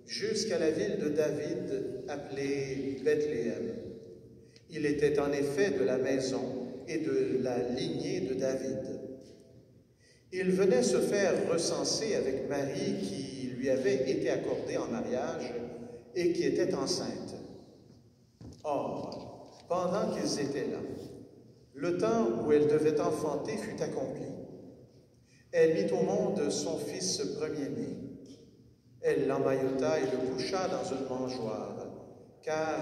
jusqu'à la ville de David appelée Bethléem. Il était en effet de la maison et de la lignée de David. Il venait se faire recenser avec Marie qui lui avait été accordée en mariage et qui était enceinte. Or, pendant qu'ils étaient là, le temps où elle devait enfanter fut accompli. Elle mit au monde son fils premier-né. Elle l'emmaillota et le coucha dans une mangeoire, car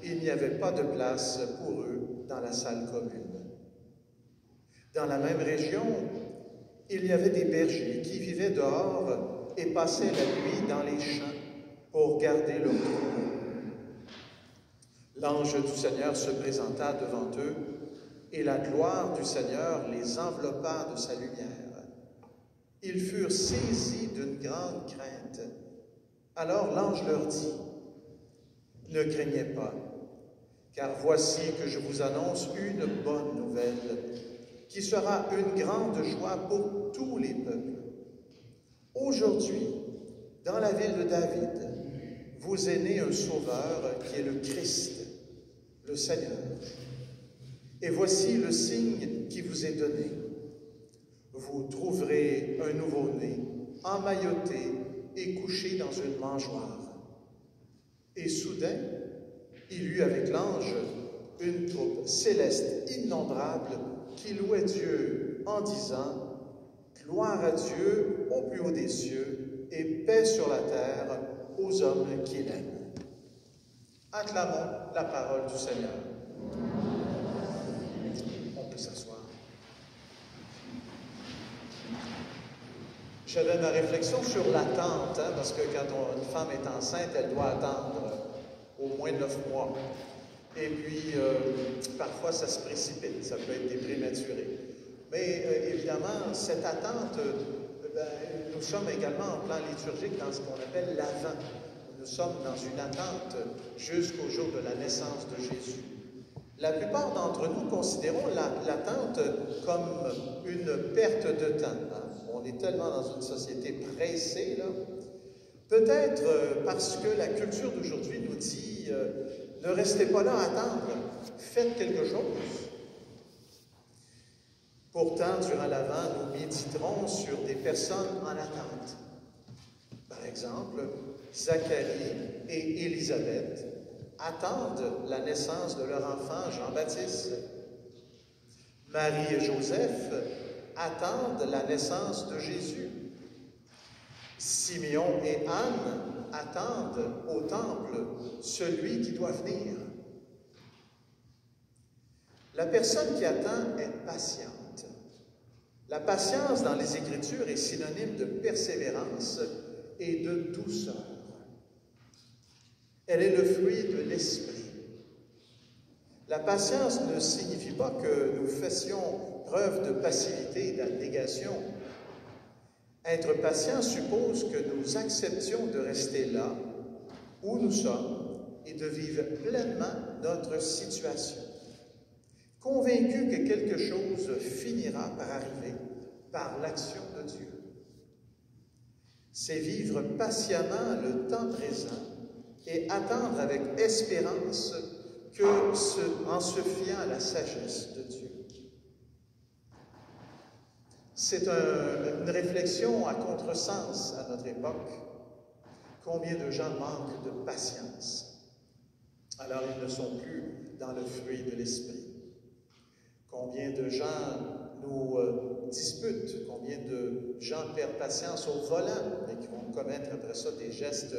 il n'y avait pas de place pour eux dans la salle commune. Dans la même région, il y avait des bergers qui vivaient dehors et passaient la nuit dans les champs pour garder leurs troupeaux. L'ange du Seigneur se présenta devant eux, et la gloire du Seigneur les enveloppa de sa lumière. Ils furent saisis d'une grande crainte. Alors l'ange leur dit, « Ne craignez pas, car voici que je vous annonce une bonne nouvelle, qui sera une grande joie pour tous les peuples. Aujourd'hui, dans la ville de David, vous est né un sauveur qui est le Christ, le Seigneur. Et voici le signe qui vous est donné. Vous trouverez un nouveau-né, emmailloté et couché dans une mangeoire. » Et soudain, il y eut avec l'ange une troupe céleste innombrable qui louait Dieu en disant « Gloire à Dieu au plus haut des cieux et paix sur la terre aux hommes qui l'aiment. » Acclamons la parole du Seigneur. On peut s'asseoir. J'avais ma réflexion sur l'attente, parce que quand une femme est enceinte, elle doit attendre au moins 9 mois. Et puis, parfois, ça se précipite, ça peut être des prématurés. Mais évidemment, cette attente, nous sommes également en plan liturgique dans ce qu'on appelle l'Avent. Nous sommes dans une attente jusqu'au jour de la naissance de Jésus. La plupart d'entre nous considérons l'attente comme une perte de temps. On est tellement dans une société pressée, là. Peut-être parce que la culture d'aujourd'hui nous dit ne restez pas là à attendre, faites quelque chose. Pourtant, durant l'Avent, nous méditerons sur des personnes en attente. Par exemple, Zacharie et Élisabeth attendent la naissance de leur enfant Jean-Baptiste. Marie et Joseph attendent la naissance de Jésus. Simeon et Anne attendent au temple celui qui doit venir. La personne qui attend est patiente. La patience dans les Écritures est synonyme de persévérance et de douceur. Elle est le fruit de l'esprit. La patience ne signifie pas que nous fassions preuve de passivité et d'abnégation. Être patient suppose que nous acceptions de rester là où nous sommes et de vivre pleinement notre situation, convaincus que quelque chose finira par arriver par l'action de Dieu. C'est vivre patiemment le temps présent et attendre avec espérance en se fiant à la sagesse de Dieu. C'est une réflexion à contresens à notre époque. Combien de gens manquent de patience? Alors ils ne sont plus dans le fruit de l'esprit. Combien de gens nous disputent? Combien de gens perdent patience au volant et qui vont commettre après ça des gestes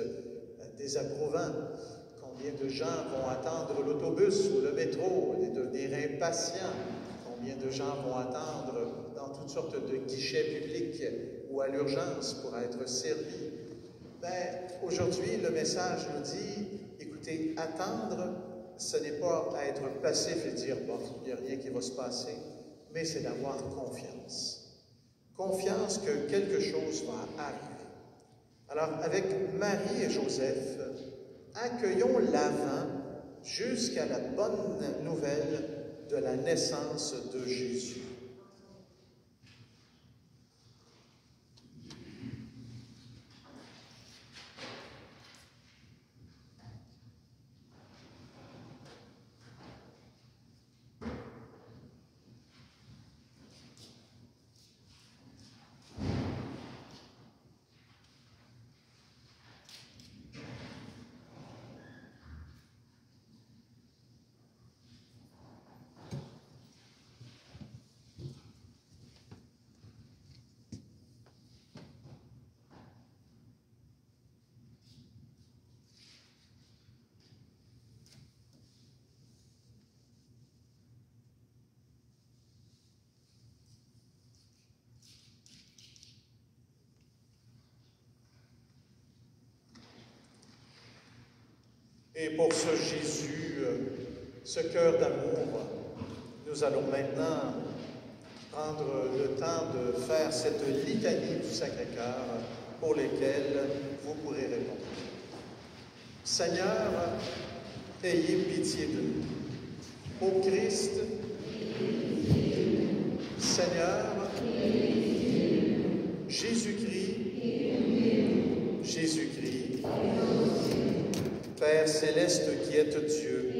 désapprouvants? Combien de gens vont attendre l'autobus ou le métro et devenir impatients? Combien de gens vont attendre dans toutes sortes de guichets publics ou à l'urgence pour être servis? Aujourd'hui, le message nous dit, écoutez, attendre, ce n'est pas être passif et dire, bon, il n'y a rien qui va se passer, mais c'est d'avoir confiance. Confiance que quelque chose va arriver. Alors, avec Marie et Joseph, accueillons l'Avent jusqu'à la bonne nouvelle de la naissance de Jésus. Et pour ce Jésus, ce cœur d'amour, nous allons maintenant prendre le temps de faire cette litanie du Sacré-Cœur pour lesquelles vous pourrez répondre. Seigneur, ayez pitié de nous. Ô Christ, Seigneur, Jésus-Christ, Jésus-Christ, Père céleste qui êtes Dieu,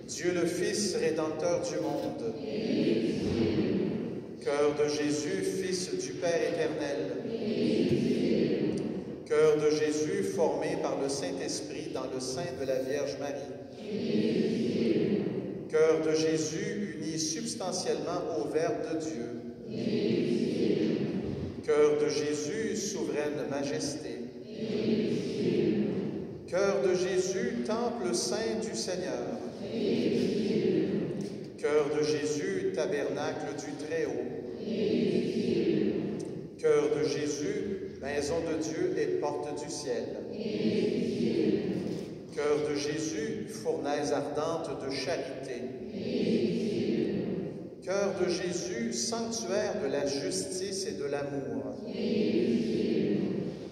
Dieu le Fils rédempteur du monde, cœur de Jésus, Fils du Père éternel, cœur de Jésus formé par le Saint-Esprit dans le sein de la Vierge Marie, cœur de Jésus uni substantiellement au Verbe de Dieu, cœur de Jésus, souveraine majesté, cœur de Jésus, temple saint du Seigneur, cœur de Jésus, tabernacle du Très-Haut, cœur de Jésus, maison de Dieu et porte du ciel, cœur de Jésus, fournaise ardente de charité, cœur de Jésus, sanctuaire de la justice et de l'amour,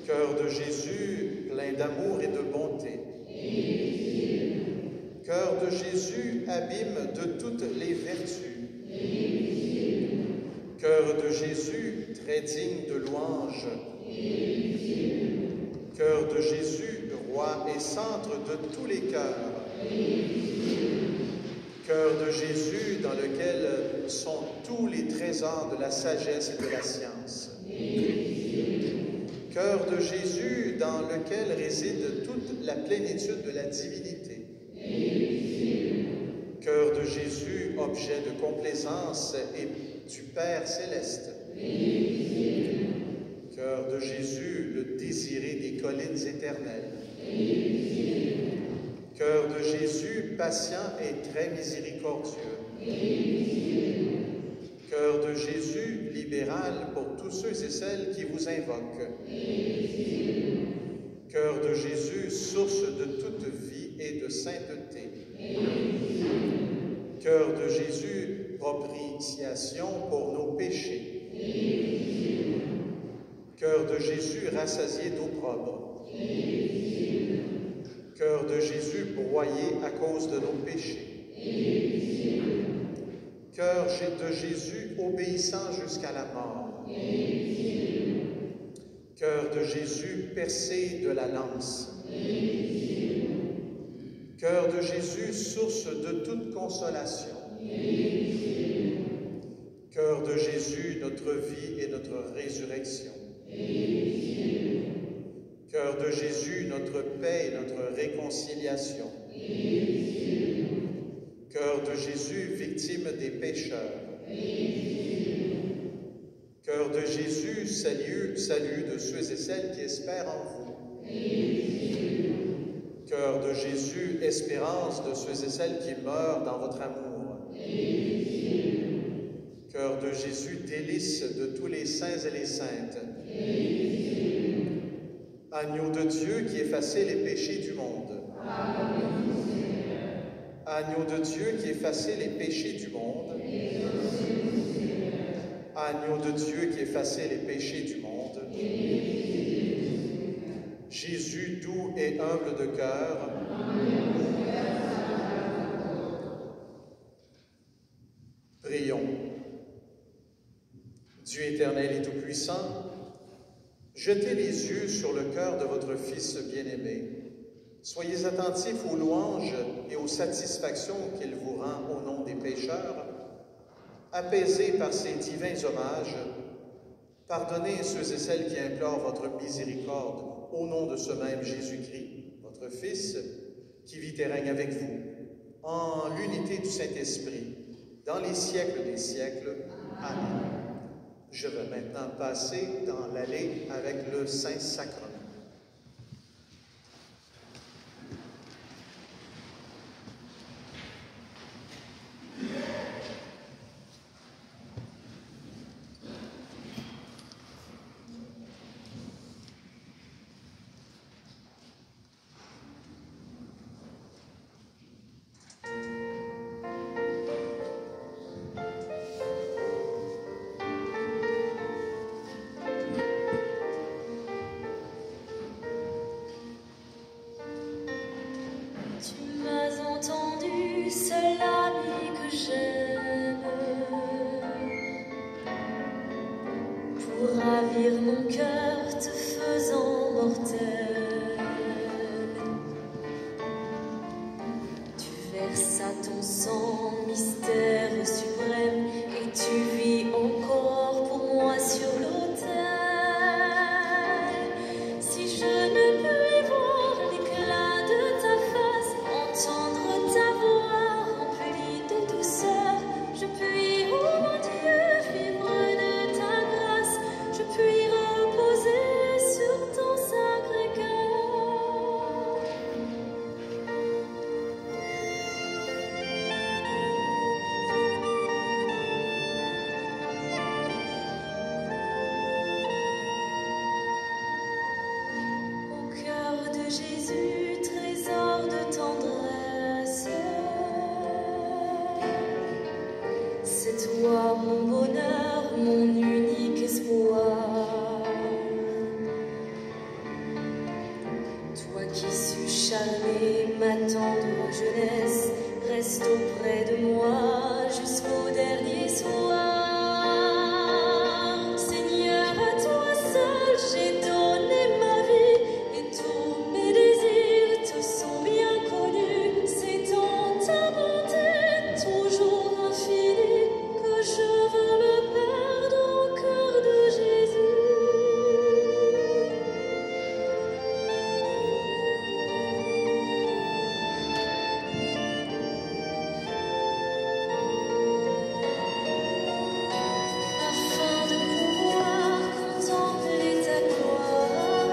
cœur de Jésus, plein d'amour et de bonté, cœur de Jésus, abîme de toutes les vertus, cœur de Jésus, très digne de louange, cœur de Jésus, roi et centre de tous les cœurs, cœur de Jésus dans lequel sont tous les trésors de la sagesse et de la science, cœur de Jésus dans lequel réside toute la plénitude de la divinité, cœur de Jésus, objet de complaisance et du Père céleste, cœur de Jésus, le désiré des collines éternelles, cœur de Jésus, patient et très miséricordieux, cœur de Jésus, libéral pour tous ceux et celles qui vous invoquent, cœur de Jésus, source de toute vie et de sainteté, cœur de Jésus, propitiation pour nos péchés, cœur de Jésus, rassasié d'opprobre, cœur de Jésus, broyé à cause de nos péchés, cœur de Jésus, obéissant jusqu'à la mort, cœur de Jésus, percé de la lance, cœur de Jésus, source de toute consolation, cœur de Jésus, notre vie et notre résurrection, cœur de Jésus, notre paix et notre réconciliation, cœur de Jésus, victime des pécheurs, cœur de Jésus, salut de ceux et celles qui espèrent en vous, cœur de Jésus, espérance de ceux et celles qui meurent dans votre amour, cœur de Jésus, délice de tous les saints et les saintes, agneau de Dieu qui effaçait les péchés du monde, agneau de Dieu qui effaçait les péchés du monde, agneau de Dieu qui effaçait les péchés du monde, Jésus doux et humble de cœur, prions. Dieu éternel et tout-puissant, jetez les yeux sur le cœur de votre Fils bien-aimé. Soyez attentifs aux louanges et aux satisfactions qu'il vous rend au nom des pécheurs. Apaisés par ces divins hommages, pardonnez ceux et celles qui implorent votre miséricorde au nom de ce même Jésus-Christ, votre Fils, qui vit et règne avec vous, en l'unité du Saint-Esprit, dans les siècles des siècles. Amen. Je vais maintenant passer dans l'allée avec le Saint-Sacrement. toi mon bonheur, mon unique espoir. Toi qui sus charmer ma tendre jeunesse, reste auprès de moi jusqu'au dernier soir. Seigneur, à toi seul j'ai donné ma vie, et tous mes désirs te sont bien connus. C'est en ta bonté toujours infinie que je veux me perdre au cœur de Jésus. Afin de pouvoir contempler ta gloire,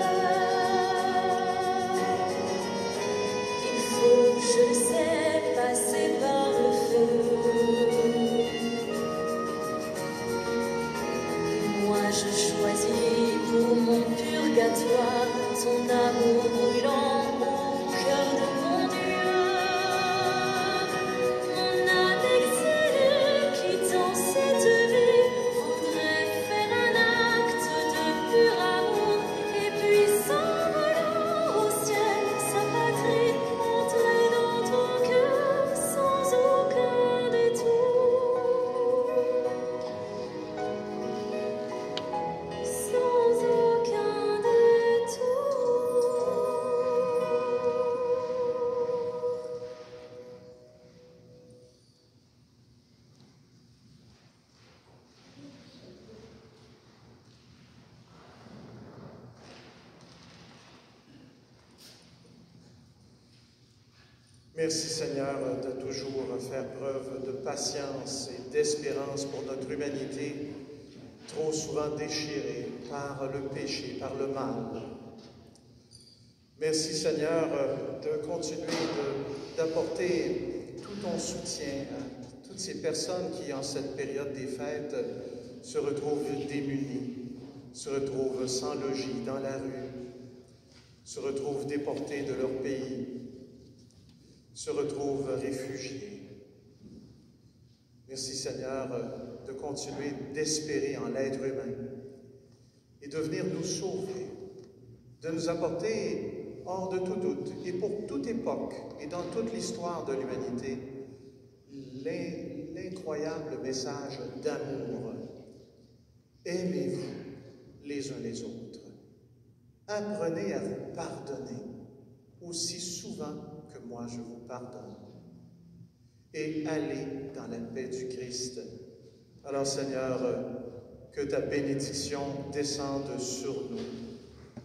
il faut, je le sais, passer par le feu. Moi je choisis pour mon purgatoire ton amour brûlant au cœur de mon Dieu. Mon âme exilée quittant cette vie voudrait faire un acte de pur amour, et puis s'envolant au ciel, sa patrie, entrer dans ton cœur sans aucun détour. Sans aucun détour. Merci Seigneur de toujours faire preuve de patience et d'espérance pour notre humanité, trop souvent déchirée par le péché, par le mal. Merci Seigneur de continuer d'apporter tout ton soutien à toutes ces personnes qui, en cette période des fêtes, se retrouvent démunies, se retrouvent sans logis dans la rue, se retrouvent déportées de leur pays, se retrouvent réfugiés. Merci Seigneur de continuer d'espérer en l'être humain et de venir nous sauver, de nous apporter hors de tout doute et pour toute époque et dans toute l'histoire de l'humanité l'incroyable message d'amour. Aimez-vous les uns les autres. Apprenez à vous pardonner aussi souvent que moi je vous pardonne. Et allez dans la paix du Christ. Alors Seigneur, que ta bénédiction descende sur nous.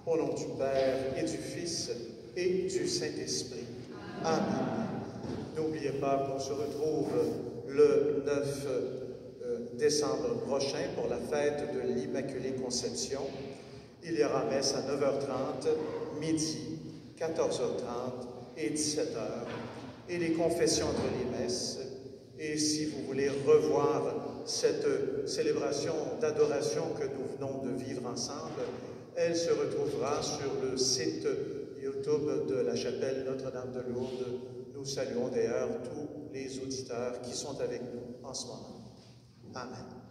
Au nom du Père et du Fils et du Saint-Esprit. Amen. N'oubliez pas qu'on se retrouve le 9 décembre prochain pour la fête de l'Immaculée Conception. Il y aura messe à 9h30, midi, 14h30 et 17h. Et les confessions entre les messes. Et si vous voulez revoir cette célébration d'adoration que nous venons de vivre ensemble, elle se retrouvera sur le site YouTube de la chapelle Notre-Dame de Lourdes. Nous saluons d'ailleurs tous les auditeurs qui sont avec nous en ce moment. Amen.